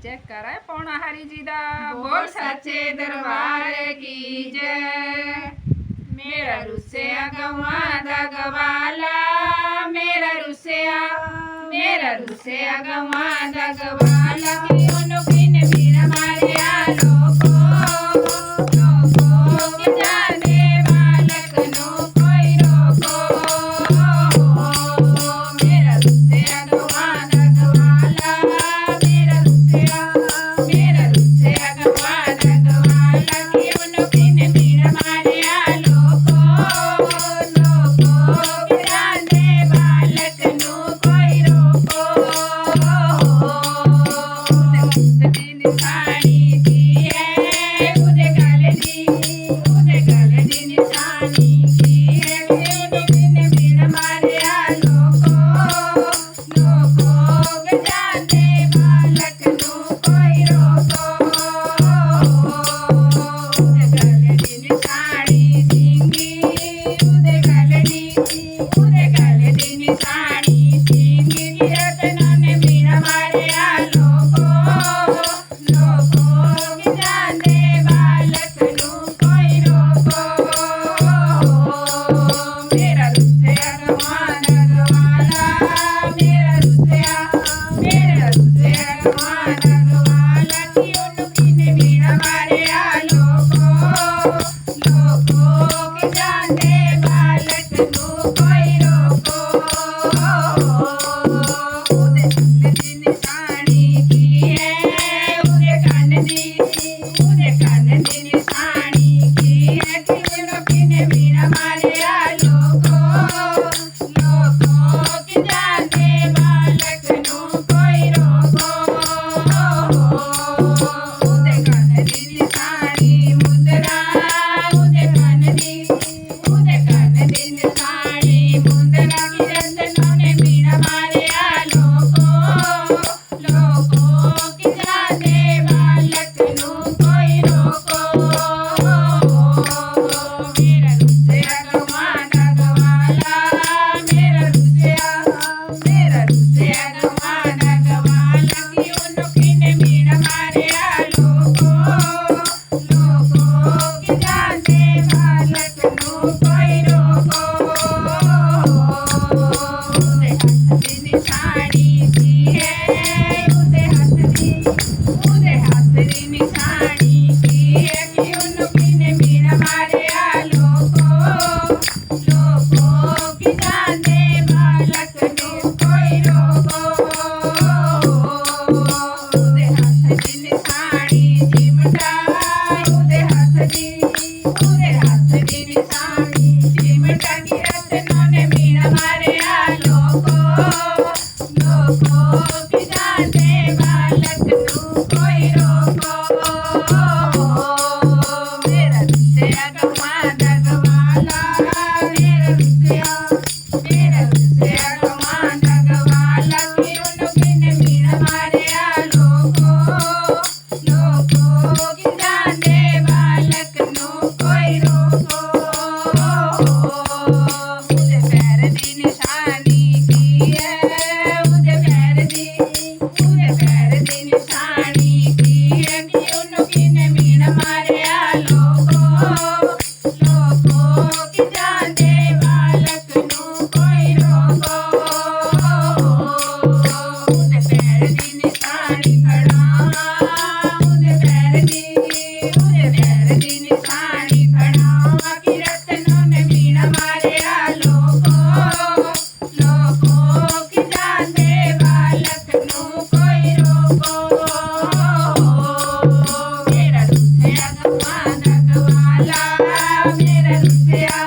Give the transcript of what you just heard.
Check कराए पौना हरी जी दा बोल सच्चे दरबार की जय। मेरा रुसिया गवा दा गवाला मेरा रुसिया गवा दा गवाला कि ओनु किन बीर मारे लोको के जाने बालक नो कोई रोको। मेरा रुसिया गवा दा गवाला मेरा रुसिया गवा दा गवाला कि ओनु किन बीर मारे लोको के जाने बालक नो कोई रोको। निशानी की है उदे गल दी निशानी की है बिन बिन मारे लोको के जाने बालक नो कोई रोको। उदे गल दी निशानी सिंगी उदे गल दी निशानी सिंगी रतना ने बिन मारे लोको के जाने बालक नो कोई रोको। मेरा रुसिया गवा दा गवाला मेरा रुसिया गवा दा गवाला कि ओनु किन बीर मारे लोको के जाने बालक नो कोई रोको। उदे निशानी की है उदे कान दी निशानी की है कि ओनु किन बीर मारे लोको के जाने बालक नो कोई रोको। उदे कान दी निशानी मुद्रा उदे कान दी निशानी मुद्रा की रत्नों ने बीर मारे लोको के जाने बालक नो कोई रोको। मेरा रुसिया गवा दा गवाला मेरा रुसिया गवा दा गवाला कि ओनु किन बीर मारे लोको के जाने बालक नो कोई रोको। उदे हाथ दी निशानी की है उदे हाथ दी निशानी की है कि ओनु किन बीर मारे लोको के जाने बालक नो कोई रोको। उदे हाथ दी निशानी चिमटा उदे हाथ दी निशानी चिमटा की रत्नों ने बीर मारे लोको के जाने बालक नो कोई रोको। मेरा रुसिया गवा दा गवाला मेरा रुसिया गवा दा गवाला कि ओनु किन बीर मारे लोको के जाने बालक नो कोई रोको। उदे पैर दी निशानी की है उदे पैर दी निशानी की है कि ओनु किन बीर मारे लोको के जाने बालक नो कोई रोको। उदे पैर दी निशानी खड़ा उदे पैर दी निशानी खड़ा कि रत्नों ने बीर मारे लोको के जाने बालक नो कोई रोको। मेरा रुसिया गवा दा गवाला मेरा रुसिया